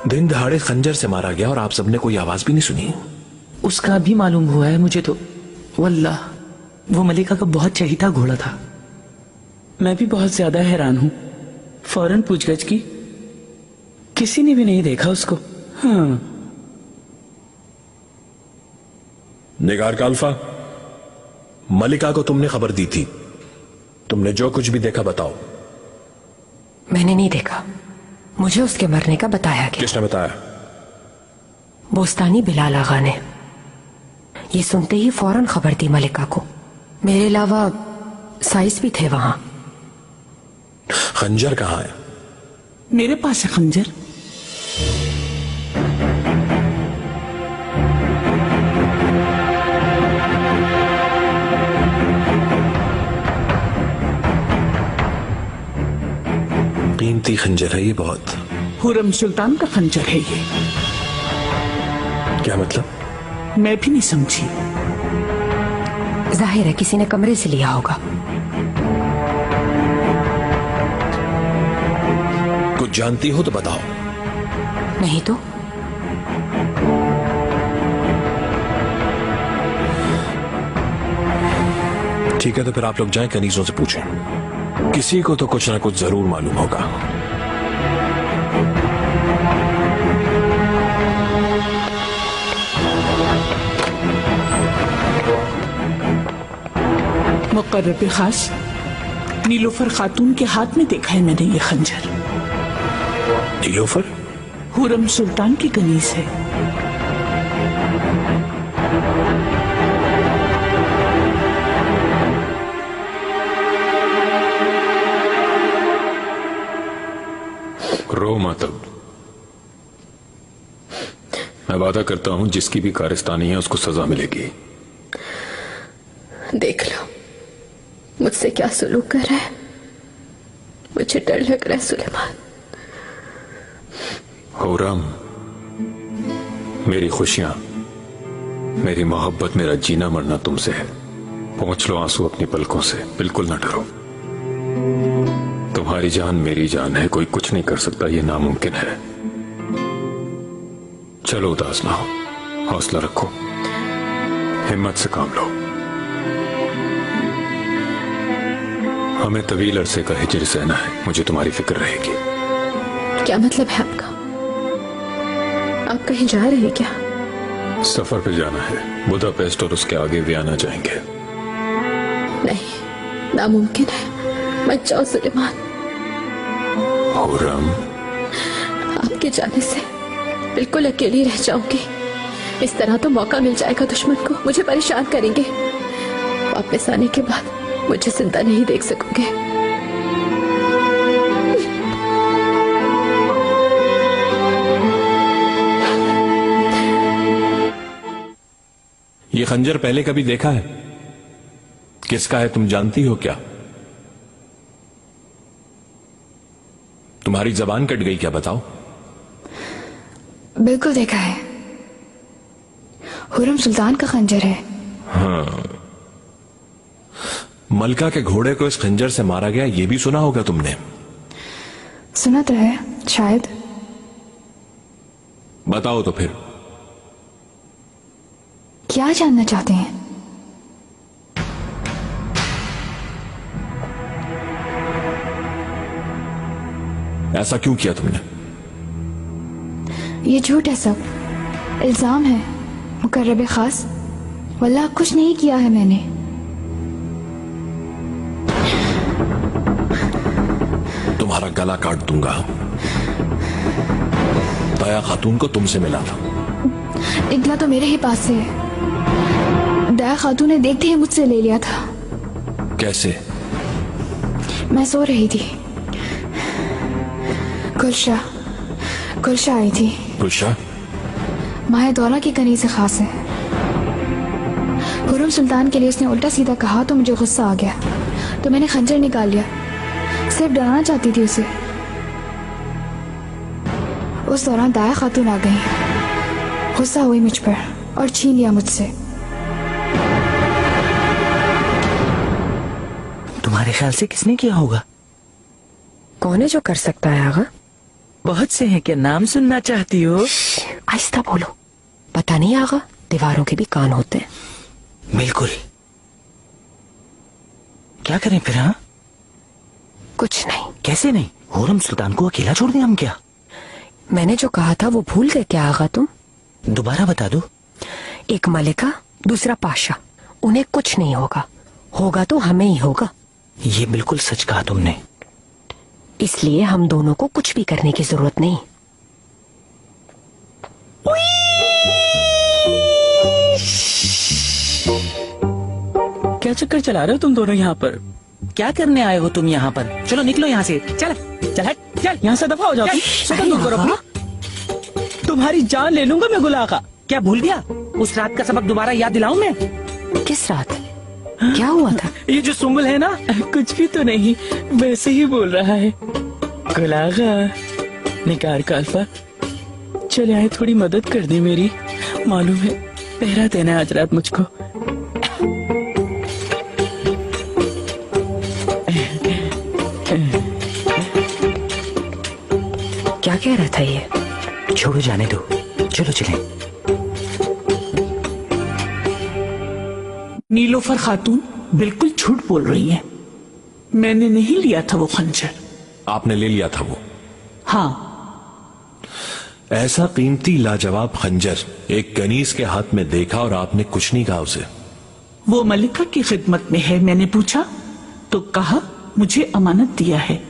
दिन दहाड़े खंजर से मारा गया और आप सबने कोई आवाज भी नहीं सुनी। उसका भी मालूम हुआ है मुझे तो। वल्लाह वो मलिका का बहुत चहीता घोड़ा था। मैं भी बहुत ज्यादा हैरान हूं। फौरन पूछगछ की, किसी ने भी नहीं देखा उसको। हाँ। निगार का अल्फा, मलिका को तुमने खबर दी थी, तुमने जो कुछ भी देखा बताओ। मैंने नहीं देखा, मुझे उसके मरने का बताया गया। किसने बताया? बोस्तानी बिलाल आगा ने। ये सुनते ही फौरन खबर दी मलिका को। मेरे अलावा साइस भी थे वहां। खंजर कहाँ है? मेरे पास है खंजर। कीमती खंजर है ये बहुत। हुरम सुल्तान का खंजर है ये। क्या मतलब? मैं भी नहीं समझी। जाहिर है किसी ने कमरे से लिया होगा। कुछ जानती हो तो बताओ। नहीं तो ठीक है, तो फिर आप लोग जाएं, कनीजों से पूछें। किसी को तो कुछ ना कुछ जरूर मालूम होगा। मुकर्रब खास नीलोफर खातून के हाथ में देखा है मैंने ये खंजर। नीलोफर? हुरम सुल्तान की कनीज है। रो मत। मैं वादा करता हूं जिसकी भी कारस्तानी है उसको सजा मिलेगी। देख लो मुझसे क्या सुलूक कर रहा है। मुझे डर लग रहा है सुलेमान। हुरम, मेरी खुशियां, मेरी मोहब्बत, मेरा जीना मरना तुमसे है। पोंछ लो आंसू अपनी पलकों से। बिल्कुल ना डरो। तुम्हारी जान मेरी जान है, कोई कुछ नहीं कर सकता, ये नामुमकिन है। चलो उदास ना हो, हौसला रखो, हिम्मत से काम लो। हमें तवील अरसे का हिजर सहना है, मुझे तुम्हारी फिक्र रहेगी। क्या मतलब है आपका? आप कहीं जा रहे हैं क्या? सफर पे जाना है, बुदापेस्ट और उसके आगे वियना जाएंगे। नहीं, नामुमकिन है। मत जाओ सुलेमान। हुरम, आपके जाने से बिल्कुल अकेली रह जाऊंगी। इस तरह तो मौका मिल जाएगा दुश्मन को, मुझे परेशान करेंगे। वापस आने के बाद मुझे जिंदा नहीं देख सकोगे। ये खंजर पहले कभी देखा है? किसका है तुम जानती हो क्या? तुम्हारी जबान कट गई क्या? बताओ। बिल्कुल देखा है, हुरम सुल्तान का खंजर है। हाँ, मलका के घोड़े को इस खंजर से मारा गया, यह भी सुना होगा तुमने। सुना तो है शायद। बताओ तो फिर। क्या जानना चाहते हैं? ऐसा क्यों किया तुमने? ये झूठ है, सब इल्जाम है मुकर्रब खास। वल्लाह कुछ नहीं किया है मैंने। तुम्हारा गला काट दूंगा। दया खातून को तुमसे मिला था। इगला तो मेरे ही पास से है। दया खातून ने देखते ही मुझसे ले लिया था। कैसे? मैं सो रही थी। गुलशा आई थी। गुलशा माहे दौला की कनी से खास है। हुरम सुल्तान के लिए उसने उल्टा सीधा कहा तो मुझे गुस्सा आ गया, तो मैंने खंजर निकाल लिया। सिर्फ डराना चाहती थी उसे। उस दौरान दाया खातून आ गई, गुस्सा हुई मुझ पर और छीन लिया मुझसे। तुम्हारे ख्याल से किसने किया होगा? कौन है जो कर सकता है आगा? बहुत से हैं, क्या नाम सुनना चाहती हो? आहिस्ता बोलो, पता नहीं आगा, दीवारों के भी कान होते हैं। बिल्कुल। क्या करें फिर? हाँ, कुछ नहीं। कैसे नहीं? हुरम सुल्तान को अकेला छोड़ दें हम क्या? मैंने जो कहा था वो भूल गए क्या आगा तुम? दोबारा बता दो। एक मलिका, दूसरा पाशा, उन्हें कुछ नहीं होगा, होगा तो हमें ही होगा। ये बिल्कुल सच कहा तुमने। इसलिए हम दोनों को कुछ भी करने की जरूरत नहीं। क्या चक्कर चला रहे हो तुम दोनों यहाँ पर? क्या करने आए हो तुम यहाँ पर? चलो निकलो यहाँ से। चल चल हट, चल यहाँ से दफा हो जाओ। सुबह दूर करो अपनी। तुम्हारी जान ले लूंगा मैं गुलाह का। क्या भूल गया? उस रात का सबक दोबारा याद दिलाऊं मैं? किस रात? क्या हुआ था? ये जो सुम्बुल है ना, कुछ भी तो नहीं, वैसे ही बोल रहा है। गुलागा, निकार का अल्फा, चले आए थोड़ी मदद कर दे मेरी। मालूम है पहरा देना है आज रात मुझको। क्या कह रहा था ये? छोड़ो, जाने दो, चलो चलें। नीलोफर खातून बिल्कुल झूठ बोल रही हैं। मैंने नहीं लिया था वो खंजर। आपने ले लिया था वो? हाँ। ऐसा कीमती लाजवाब खंजर एक कनीज के हाथ में देखा और आपने कुछ नहीं कहा उसे? वो मलिका की खिदमत में है, मैंने पूछा तो कहा मुझे अमानत दिया है।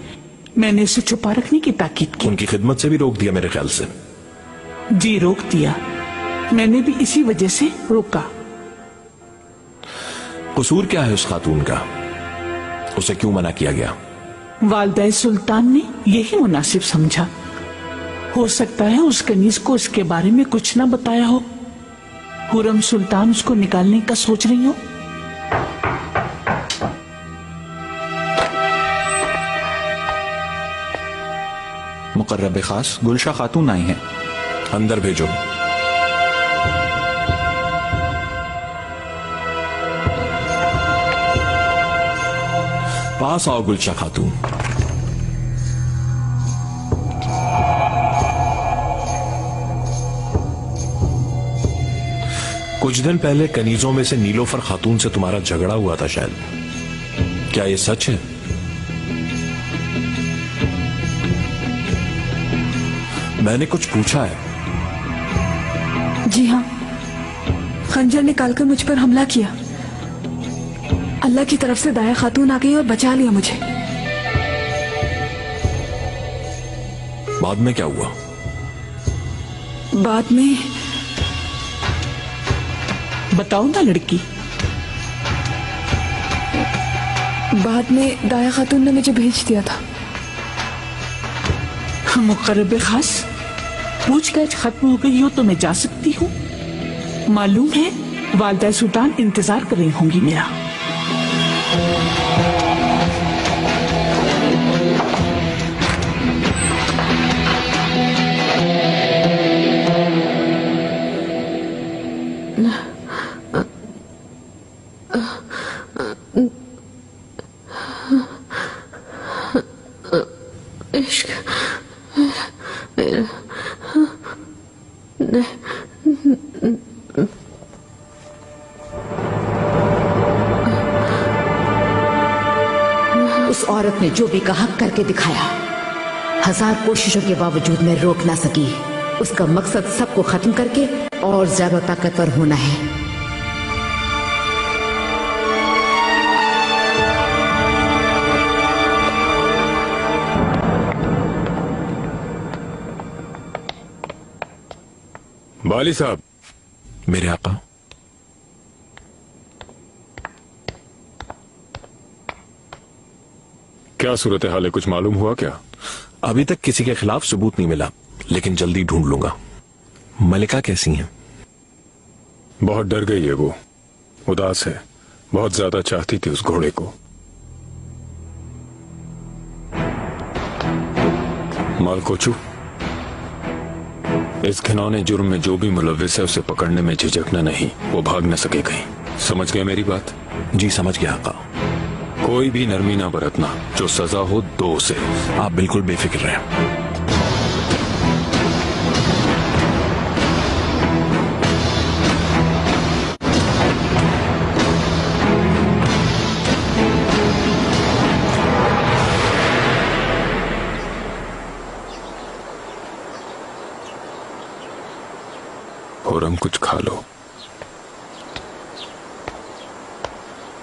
मैंने इसे छुपा रखने की ताकीद की। उनकी खिदमत से भी रोक दिया मेरे ख्याल से। जी रोक दिया, मैंने भी इसी वजह से रोका। कसूर क्या है उस खातून का? उसे क्यों मना किया गया? वालदा सुल्तान ने यही मुनासिब समझा। हो सकता है उस कनीज को इसके बारे में कुछ ना बताया हो। हुरम सुल्तान उसको निकालने का सोच रही हो। मुकर्रब खास गुलशा खातून आई हैं। अंदर भेजो। पास आओ गुलशा खातून। कुछ दिन पहले कनीजों में से नीलोफर खातून से तुम्हारा झगड़ा हुआ था शायद, क्या ये सच है? मैंने कुछ पूछा है? जी हाँ, खंजर निकालकर मुझ पर हमला किया। अल्लाह की तरफ से दाया खातून आ गई और बचा लिया मुझे। बाद में क्या हुआ? बाद में बताओ ना लड़की। बाद में दाया खातून ने मुझे भेज दिया था। मुकर्रब खास, पूछताछ खत्म हो गई हो तो मैं जा सकती हूँ? मालूम है वालदा सुल्तान इंतजार कर रही होंगी मेरा। इश्क मेरा उस औरत ने जो भी कहा करके दिखाया। 1000 कोशिशों के बावजूद मैं रोक ना सकी। उसका मकसद सबको खत्म करके और ज्यादा ताकतवर होना है। वाली साहब। मेरे आका। क्या सूरत हाल है, कुछ मालूम हुआ क्या? अभी तक किसी के खिलाफ सबूत नहीं मिला, लेकिन जल्दी ढूंढ लूंगा। मलिका कैसी हैं? बहुत डर गई है वो, उदास है, बहुत ज्यादा चाहती थी उस घोड़े को। मालकोचू, इस घिनौने जुर्म में जो भी मुलव्विस है उसे पकड़ने में झिझकना नहीं, वो भाग न सके कहीं। समझ गए मेरी बात? जी समझ गया आका। कोई भी नरमी ना बरतना, जो सजा हो दो उसे। आप बिल्कुल बेफिक्र रहें। खुरम कुछ खा लो।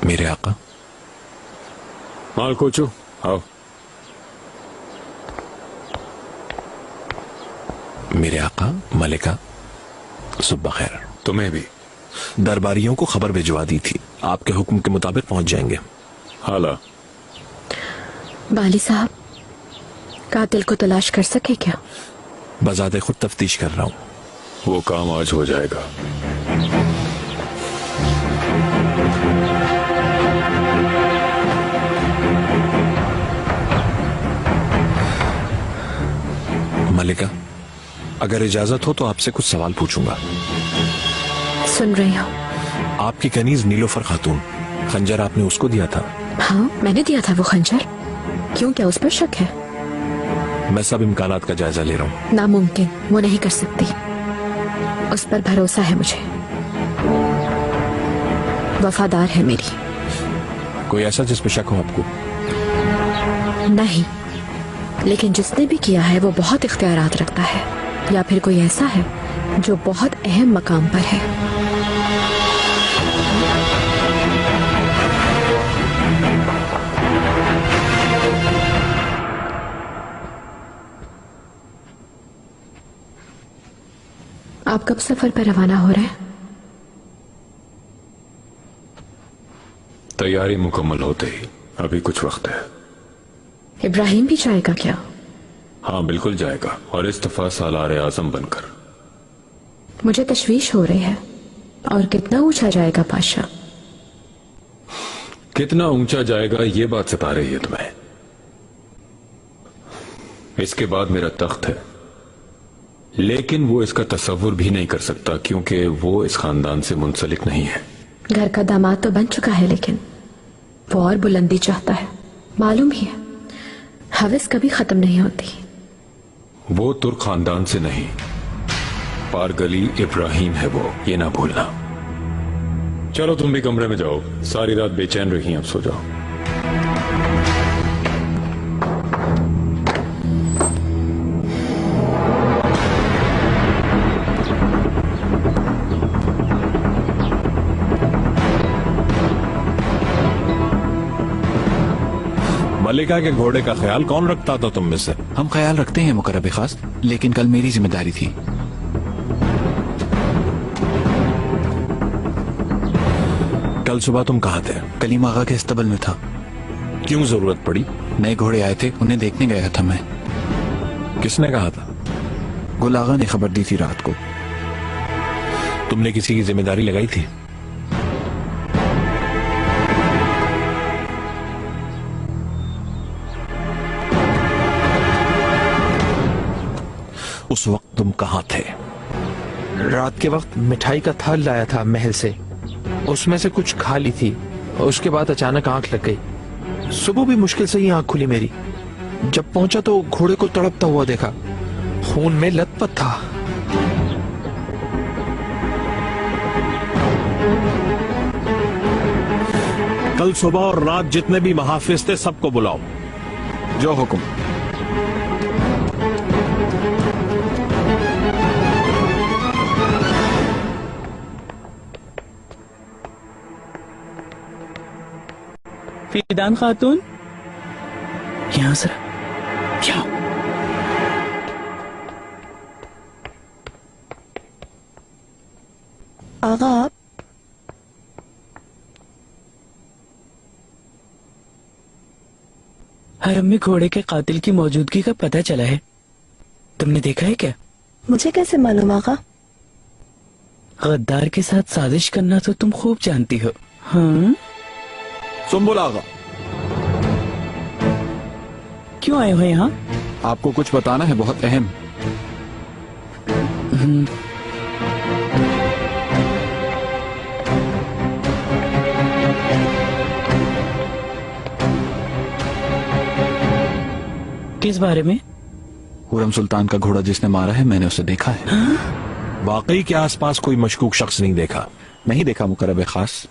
मेरे आका। माल कोचो आओ। मेरे आका मलिका सुबह खैर। तुम्हें भी। दरबारियों को खबर भिजवा दी थी, आपके हुक्म के मुताबिक पहुंच जाएंगे। हाला बाली साहब, कातिल को तलाश कर सके क्या? बजाते खुद तफ्तीश कर रहा हूं। वो काम आज हो जाएगा। मलिका, अगर इजाजत हो तो आपसे कुछ सवाल पूछूंगा। सुन रही हूँ। आपकी कनीज नीलोफर खातून, खंजर आपने उसको दिया था? हाँ, मैंने दिया था वो खंजर। क्यों, क्या उस पर शक है? मैं सब इम्कानात का जायजा ले रहा हूँ। नामुमकिन, वो नहीं कर सकती। उस पर भरोसा है मुझे, वफादार है मेरी। कोई ऐसा जिस पे शक हो आपको? नहीं, लेकिन जिसने भी किया है वो बहुत इख्तियारात रखता है, या फिर कोई ऐसा है जो बहुत अहम मकाम पर है। आप कब सफर पर रवाना हो रहे हैं? तैयारी मुकम्मल होते ही। अभी कुछ वक्त है। इब्राहिम भी जाएगा क्या? हाँ बिल्कुल जाएगा, और इस दफा सालार आजम बनकर। मुझे तशवीश हो रही है। और कितना ऊंचा जाएगा पाशा? कितना ऊंचा जाएगा ये बात सता रही है तुम्हें। इसके बाद मेरा तख्त है, लेकिन वो इसका तस्वुर भी नहीं कर सकता, क्योंकि वो इस खानदान से मुंसलिक नहीं है। घर का दामाद तो बन चुका है, लेकिन वो और बुलंदी चाहता है। मालूम ही है, हवस कभी खत्म नहीं होती। वो तुर्क खानदान से नहीं, पारगली इब्राहिम है वो, ये ना भूलना। चलो तुम भी कमरे में जाओ, सारी रात बेचैन रही, अब सो जाओ। मलिका के घोड़े का ख्याल कौन रखता था तुम में से? हम ख्याल रखते हैं मुकर्रब खास, लेकिन कल मेरी जिम्मेदारी थी। कल सुबह तुम कहाँ थे? कलीम आगा के इस्तबल में था। क्यों जरूरत पड़ी? नए घोड़े आए थे, उन्हें देखने गया था मैं। किसने कहा था? गुल आगा ने खबर दी थी रात को। तुमने किसी की जिम्मेदारी लगाई थी? उस वक्त तुम कहाँ थे? रात के वक्त मिठाई का थाल लाया था महल से, उसमें से कुछ खा ली थी। उसके बाद अचानक आंख लग गई। सुबह भी मुश्किल से ही आंख खुली मेरी। जब पहुंचा तो घोड़े को तड़पता हुआ देखा, खून में लथपथ था। कल सुबह और रात जितने भी महाफिज थे सबको बुलाओ। जो हुक्म। फीदान खातून, यहाँ जरा यहाँ। आगा आप हरम में घोड़े के कातिल की मौजूदगी का पता चला है, तुमने देखा है क्या? मुझे कैसे मालूम आगा? गद्दार के साथ साजिश करना तो तुम खूब जानती हो। हाँ, सुम्बुल आगा, क्यों आए हो यहाँ? आपको कुछ बताना है, बहुत अहम। किस बारे में? खुरम सुल्तान का घोड़ा जिसने मारा है, मैंने उसे देखा है। हाँ? वाकई के आसपास कोई मशकूक शख्स नहीं देखा? नहीं देखा मुकर्रब खास।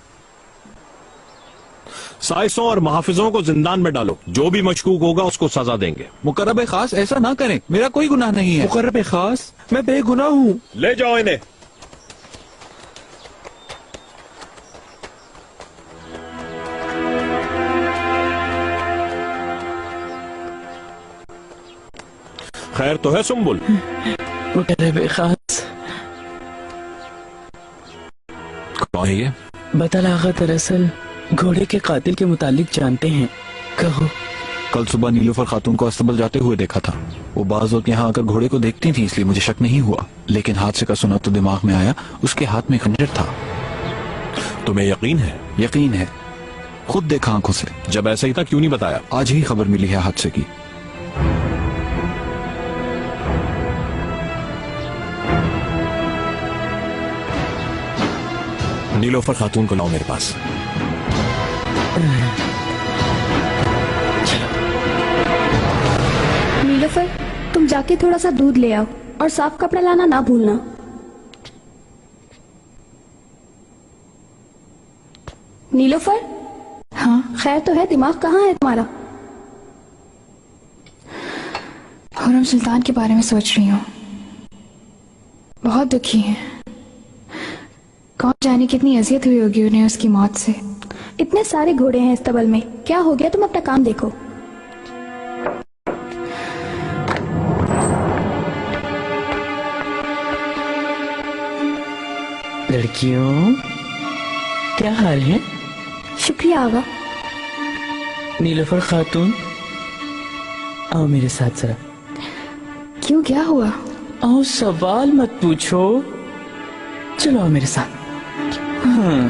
साइसों और महाफिजों को जिंदान में डालो, जो भी मशकूक होगा उसको सजा देंगे। मुकर्रब खास ऐसा ना करें, मेरा कोई गुनाह नहीं है। मुकर्रब खास, मैं बेगुनाह हूँ। ले जाओ इन्हें। खैर तो है सुम्बुल? मुकर्रब खास। कौन है ये? बतल आगा दरअसल घोड़े के कातिल के मुतालिक जानते हैं, कहो। कल सुबह नीलूफर खातून को अस्तबल जाते हुए देखा था। वो बाज वक्त यहाँ आकर घोड़े को देखती थी, इसलिए मुझे शक नहीं हुआ, लेकिन हादसे का सुना तो दिमाग में आया उसके हाथ में खंजर था। तुम्हें यकीन है? यकीन है, खुद देखा आंखों से। जब ऐसा ही था क्यों नहीं बताया? आज ही खबर मिली है हादसे की। नीलोफर खातून को लाओ मेरे पास। नीलोफर, तुम जाके थोड़ा सा दूध ले आओ और साफ कपड़ा लाना ना भूलना। नीलोफर। हाँ खैर तो है, दिमाग कहाँ है तुम्हारा? खुर्रम सुल्तान के बारे में सोच रही हूँ। बहुत दुखी है। कौन जाने कितनी अजियत हुई होगी उन्हें उसकी मौत से। इतने सारे घोड़े हैं इस तबल में, क्या हो गया? तुम अपना काम देखो। लड़कियों, क्या हाल है? शुक्रिया आगा। नीलोफर खातून, आओ मेरे साथ जरा। क्यों, क्या हुआ? आओ, सवाल मत पूछो, चलो आओ मेरे साथ। हाँ।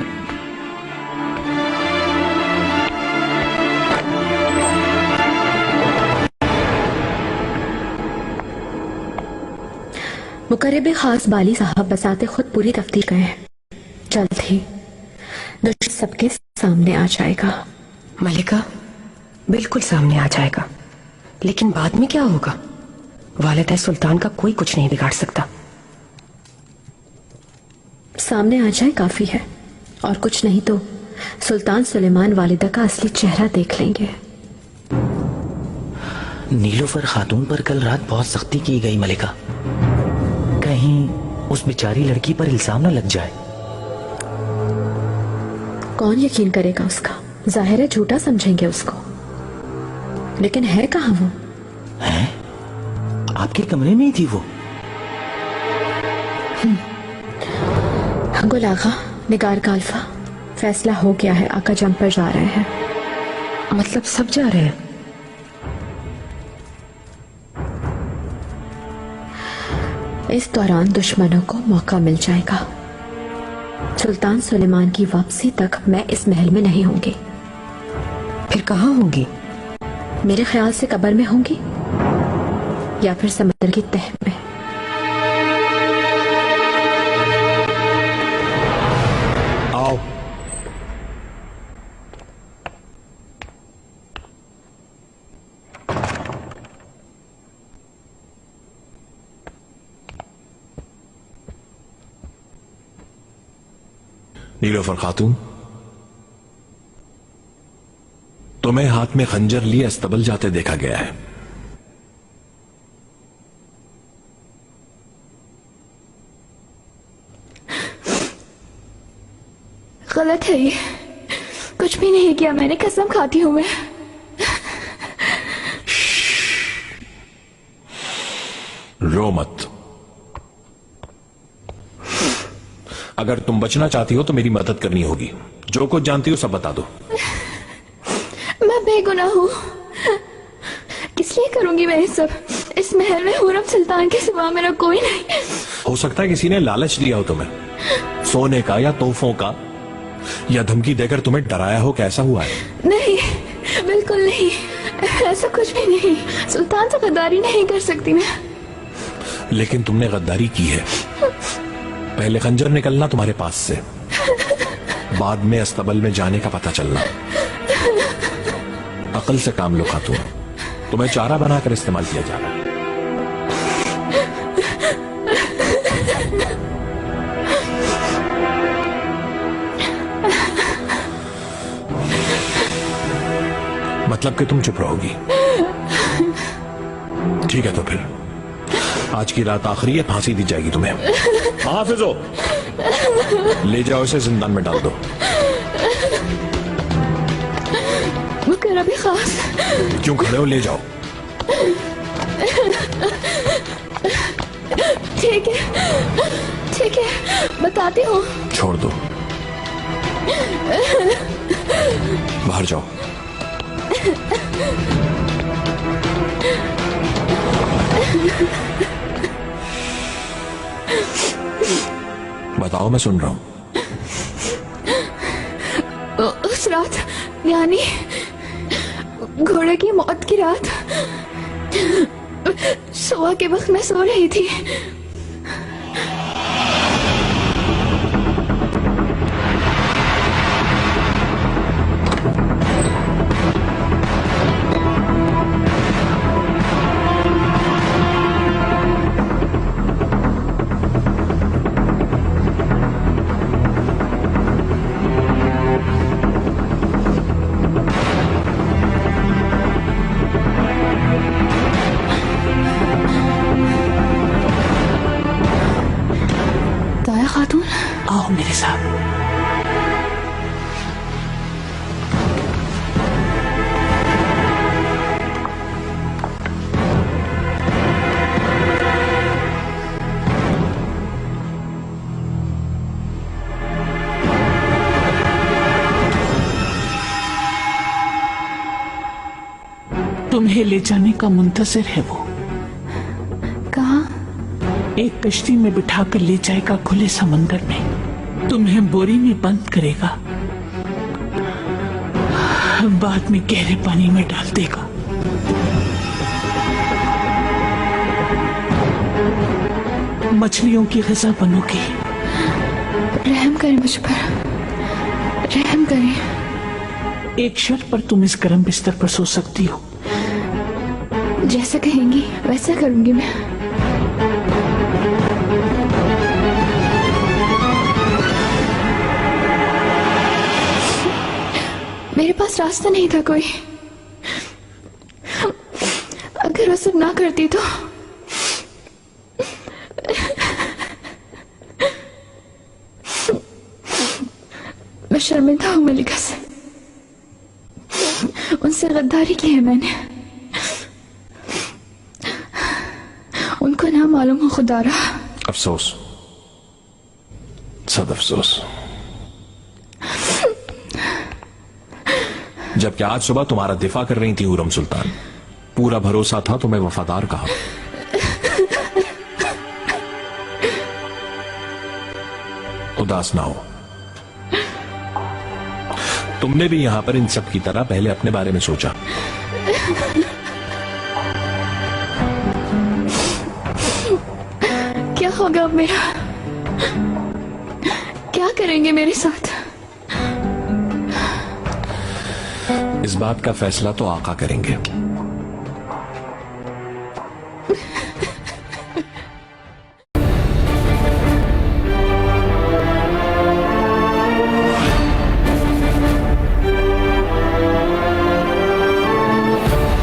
मुकर्रब खास बाली साहब बसाते खुद पूरी तफ्तीश गए हैं। जल्द ही दुश्मन सबके सामने आ जाएगा। मलिका, बिल्कुल सामने आ जाएगा, लेकिन बाद में क्या होगा? वालिदा सुल्तान का कोई कुछ नहीं बिगाड़ सकता। सामने आ जाए काफी है, और कुछ नहीं तो सुल्तान सुलेमान वालिदा का असली चेहरा देख लेंगे। नीलोफर खातून पर कल रात बहुत सख्ती की गई मलिका, कहीं उस बेचारी लड़की पर इल्जाम न लग जाए। कौन यकीन करेगा उसका? जाहिर है झूठा समझेंगे उसको, लेकिन है कहाँ वो? है? आपके कमरे में ही थी वो। गुल आगा, निगार का अल्फा, फैसला हो गया है। आका जंग पर जा रहे हैं। मतलब सब जा रहे हैं? इस दौरान दुश्मनों को मौका मिल जाएगा। सुल्तान सुलेमान की वापसी तक मैं इस महल में नहीं होंगी। फिर कहाँ होंगी? मेरे ख्याल से कब्र में होंगी, या फिर समंदर की तह में। आओ। नीलोफर खातून, तुम्हें हाथ में खंजर लिए अस्तबल जाते देखा गया है। गलत है ये, कुछ भी नहीं किया मैंने, कसम खाती हूं मैं। रो मत। अगर तुम बचना चाहती हो तो मेरी मदद करनी होगी। जो कुछ जानती हो सब बता दो। मैं बेगुनाह हूँ, किस लिए करूंगी मैं ये सब? इस महल में खुर्रम सुल्तान के सिवा मेरा कोई नहीं। हो सकता है किसी ने लालच दिया हो तुम्हें, सोने का या तोहफों का, या धमकी देकर तुम्हें डराया हो। कैसा हुआ है? नहीं, बिल्कुल नहीं, ऐसा कुछ भी नहीं। सुल्तान से गद्दारी नहीं कर सकती मैं। लेकिन तुमने गद्दारी की है। पहले खंजर निकलना तुम्हारे पास से, बाद में अस्तबल में जाने का पता चलना। अकल से काम लो खातून, तुम्हें चारा बनाकर इस्तेमाल किया जा रहा है। मतलब कि तुम चुप रहोगी? ठीक है, तो फिर आज की रात आखिरी है, फांसी दी जाएगी तुम्हें। हाफिजो, ले जाओ इसे, जिंदान में डाल दो। मुकर्रब खास। क्यों खड़े हो? ले जाओ। ठीक है, ठीक है, बताती हूँ। छोड़ दो, बाहर जाओ। बताओ, मैं सुन रहा हूँ। उस रात यानी घोड़े की मौत की रात सुबह के वक्त मैं सो रही थी। खातून, आओ मेरे साथ। तुम्हें ले जाने का मुंतजिर है वो। कहाँ? एक कश्ती में बिठाकर ले जाएगा खुले समंदर में, तुम्हें बोरी में बंद करेगा, बाद में गहरे पानी में डाल देगा। मछलियों की ग़िज़ा बनोगी। रहम करें मुझ पर, रहम करें। एक शर्त पर तुम इस गर्म बिस्तर पर सो सकती हो। जैसा कहेंगी वैसा करूंगी मैं। मेरे पास रास्ता नहीं था कोई। अगर वो सब ना करती तो मैं शर्मिंदा हूं मलिका से। उनसे गद्दारी की है मैंने। उनको ना मालूम हो खुदा रहा। अफसोस, सद अफसोस। जबकि आज सुबह तुम्हारा दिफा कर रही थी हुरम सुल्तान। पूरा भरोसा था तुम्हें वफादार कहा। उदास ना हो। तुमने भी यहां पर इन सब की तरह पहले अपने बारे में सोचा। क्या होगा अब मेरा? क्या करेंगे मेरे साथ? इस बात का फैसला तो आका करेंगे।